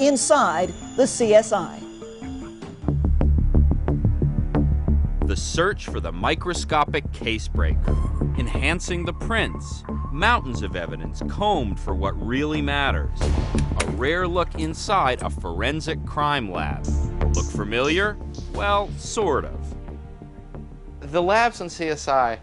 inside the CSI. The search for the microscopic case breaker, enhancing the prints, mountains of evidence combed for what really matters. A rare look inside a forensic crime lab. Look familiar? Well, sort of. The labs on CSI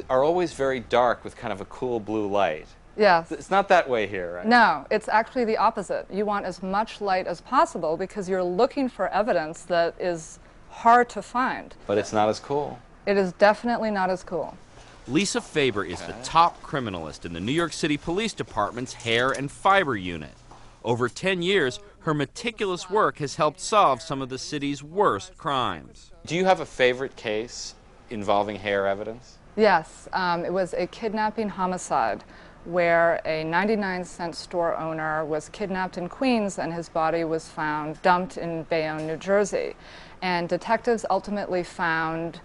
are always very dark with kind of a cool blue light. Yes. It's not that way here, right? No, it's actually the opposite. You want as much light as possible because you're looking for evidence that is hard to find. But it's not as cool. It is definitely not as cool. Lisa Faber is the top criminalist in the New York City Police Department's Hair and Fiber Unit. Over 10 years, her meticulous work has helped solve some of the city's worst crimes. Do you have a favorite case involving hair evidence? Yes, it was a kidnapping homicide where a 99-cent store owner was kidnapped in Queens and his body was found dumped in Bayonne, New Jersey. And detectives ultimately found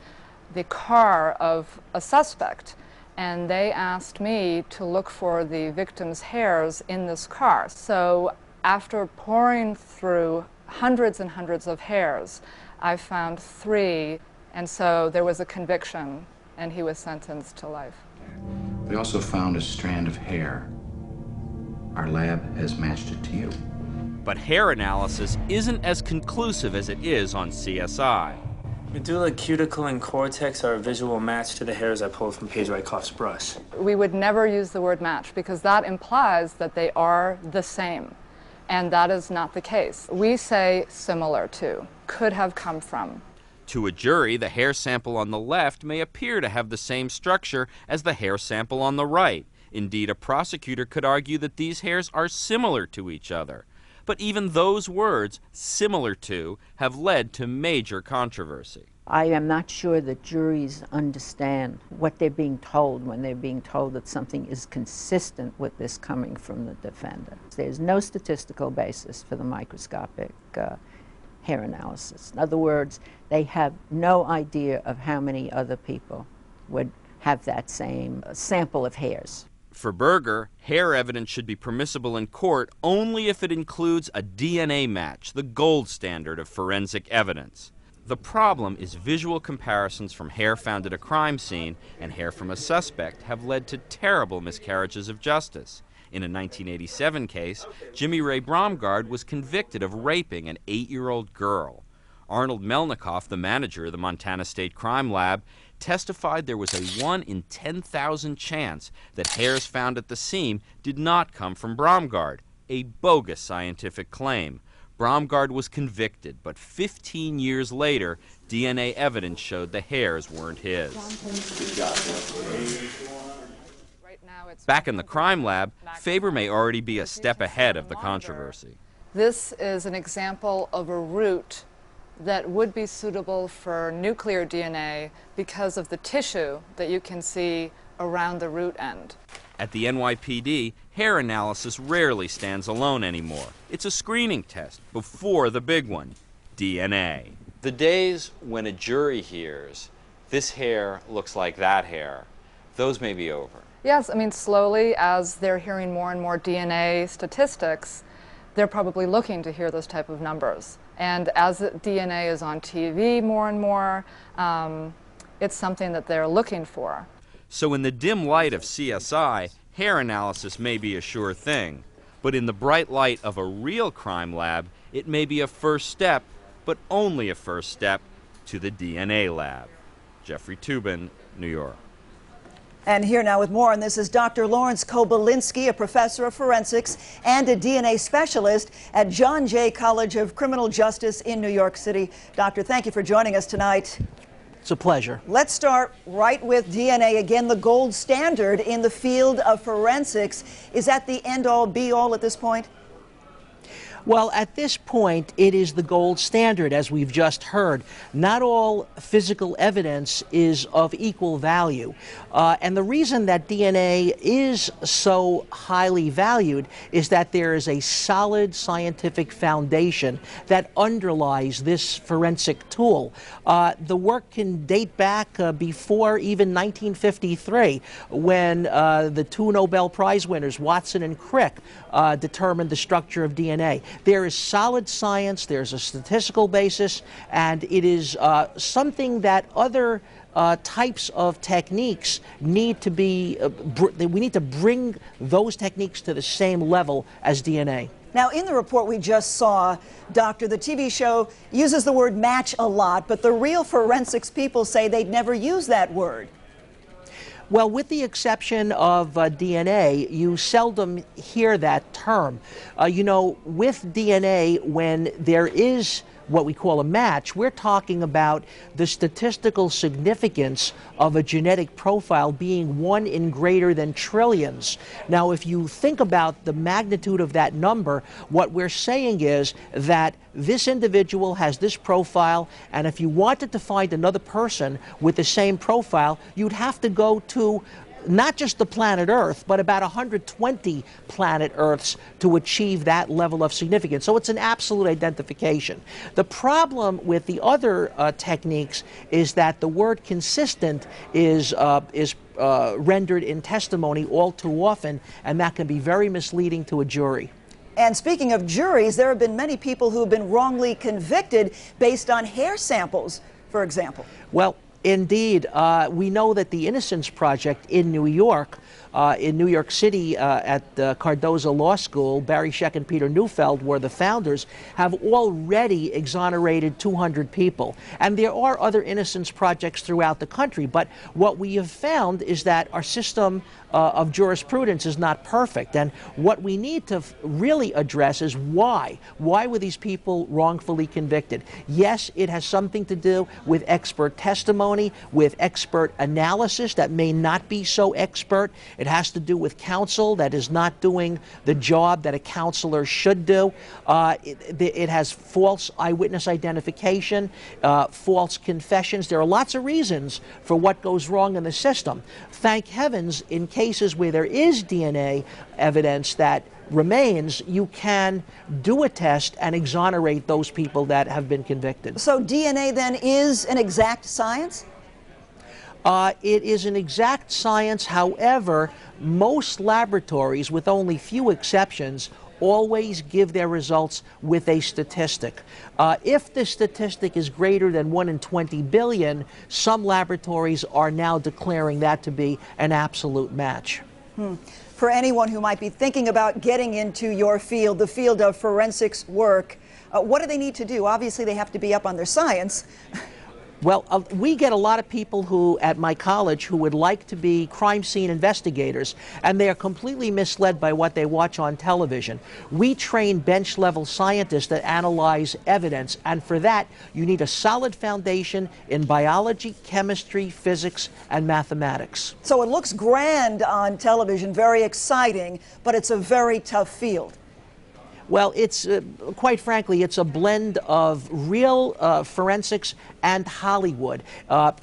the car of a suspect, and they asked me to look for the victim's hairs in this car. So after poring through hundreds and hundreds of hairs, I found 3, and so there was a conviction, and he was sentenced to life. We also found a strand of hair. Our lab has matched it to you. But hair analysis isn't as conclusive as it is on CSI. Medulla, cuticle, and cortex are a visual match to the hairs I pulled from Paige Wyckoff's brush. We would never use the word match because that implies that they are the same, and that is not the case. We say similar to, could have come from. To a jury, the hair sample on the left may appear to have the same structure as the hair sample on the right. Indeed, a prosecutor could argue that these hairs are similar to each other. But even those words, similar to, have led to major controversy. I am not sure that juries understand what they're being told when they're being told that something is consistent with this coming from the defendant. There's no statistical basis for the microscopic hair analysis. In other words, they have no idea of how many other people would have that same sample of hairs. For Berger, hair evidence should be permissible in court only if it includes a DNA match, the gold standard of forensic evidence. The problem is visual comparisons from hair found at a crime scene and hair from a suspect have led to terrible miscarriages of justice. In a 1987 case, Jimmy Ray Bromgard was convicted of raping an 8-year-old girl. Arnold Melnikoff, the manager of the Montana State Crime Lab, testified there was a 1 in 10,000 chance that hairs found at the scene did not come from Bromgard, a bogus scientific claim. Bromgard was convicted, but 15 years later, DNA evidence showed the hairs weren't his. Back in the crime lab, Faber may already be a step ahead of the controversy. This is an example of a route that would be suitable for nuclear DNA because of the tissue that you can see around the root end. At the NYPD, hair analysis rarely stands alone anymore. It's a screening test before the big one, DNA. The days when a jury hears, this hair looks like that hair, those may be over. Yes, I mean, slowly, as they're hearing more and more DNA statistics, they're probably looking to hear those type of numbers. And as DNA is on TV more and more, it's something that they're looking for. So in the dim light of CSI, hair analysis may be a sure thing. But in the bright light of a real crime lab, it may be a first step, but only a first step, to the DNA lab. Jeffrey Toobin, New York. And here now with more on this is Dr. Lawrence Kobylsky, a professor of forensics and a DNA specialist at John Jay College of Criminal Justice in New York City. Doctor, thank you for joining us tonight. It's a pleasure. Let's start right with DNA. Again, the gold standard in the field of forensics. Is that the end-all, be-all at this point? Well, at this point, it is the gold standard, as we've just heard. Not all physical evidence is of equal value. And the reason that DNA is so highly valued is that there is a solid scientific foundation that underlies this forensic tool. The work can date back before even 1953, when the 2 Nobel Prize winners, Watson and Crick, determined the structure of DNA. There is solid science, there's a statistical basis, and it is something that other types of techniques need to be, we need to bring those techniques to the same level as DNA. Now, in the report we just saw, Doctor, the TV show uses the word match a lot, but the real forensics people say they'd never use that word. Well, with the exception of DNA, you seldom hear that term. You know, with DNA, when there is what we call a match, we're talking about the statistical significance of a genetic profile being 1 in greater than trillions. Now, if you think about the magnitude of that number, what we're saying is that this individual has this profile, and if you wanted to find another person with the same profile, you'd have to go to not just the planet Earth, but about 120 planet Earths to achieve that level of significance. So it's an absolute identification. The problem with the other techniques is that the word consistent is rendered in testimony all too often, and that can be very misleading to a jury. And speaking of juries, there have been many people who have been wrongly convicted based on hair samples, for example. Well, indeed. We know that the Innocence Project in New York City at Cardozo Law School, Barry Scheck and Peter Neufeld were the founders, have already exonerated 200 people. And there are other innocence projects throughout the country, but what we have found is that our system of jurisprudence is not perfect. And what we need to really address is why. Why were these people wrongfully convicted? Yes, it has something to do with expert testimony, with expert analysis that may not be so expert. It has to do with counsel that is not doing the job that a counselor should do. It has false eyewitness identification, false confessions. There are lots of reasons for what goes wrong in the system. Thank heavens, in cases where there is DNA evidence that remains, you can do a test and exonerate those people that have been convicted. So DNA then is an exact science? It is an exact science. However, most laboratories, with only few exceptions, always give their results with a statistic. If the statistic is greater than 1 in 20 billion, some laboratories are now declaring that to be an absolute match. For anyone who might be thinking about getting into your field, the field of forensics work, what do they need to do? Obviously, they have to be up on their science. Well, we get a lot of people who, at my college, who would like to be crime scene investigators, and they are completely misled by what they watch on television. We train bench-level scientists that analyze evidence, and for that, you need a solid foundation in biology, chemistry, physics, and mathematics. So it looks grand on television, very exciting, but it's a very tough field. Well, it's, quite frankly, it's a blend of real forensics and Hollywood.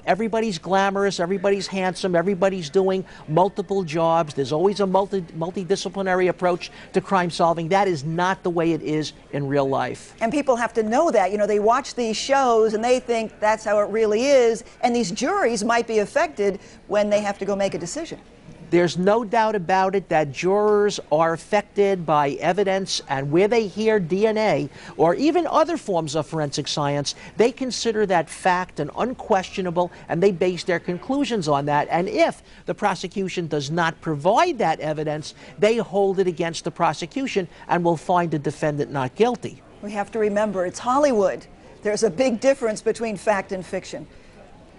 Everybody's glamorous, everybody's handsome, everybody's doing multiple jobs. There's always a multidisciplinary approach to crime solving. That is not the way it is in real life. And people have to know that. You know, they watch these shows and they think that's how it really is, and these juries might be affected when they have to go make a decision. There's no doubt about it that jurors are affected by evidence, and where they hear DNA or even other forms of forensic science, they consider that fact and unquestionable, and they base their conclusions on that. And if the prosecution does not provide that evidence, they hold it against the prosecution and will find the defendant not guilty. We have to remember, it's Hollywood. There's a big difference between fact and fiction.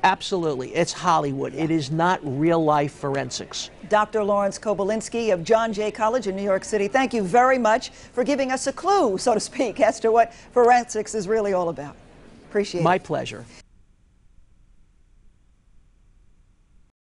Absolutely. It's Hollywood. It is not real-life forensics. Dr. Lawrence Kobylsky of John Jay College in New York City, thank you very much for giving us a clue, so to speak, as to what forensics is really all about. Appreciate it. My pleasure.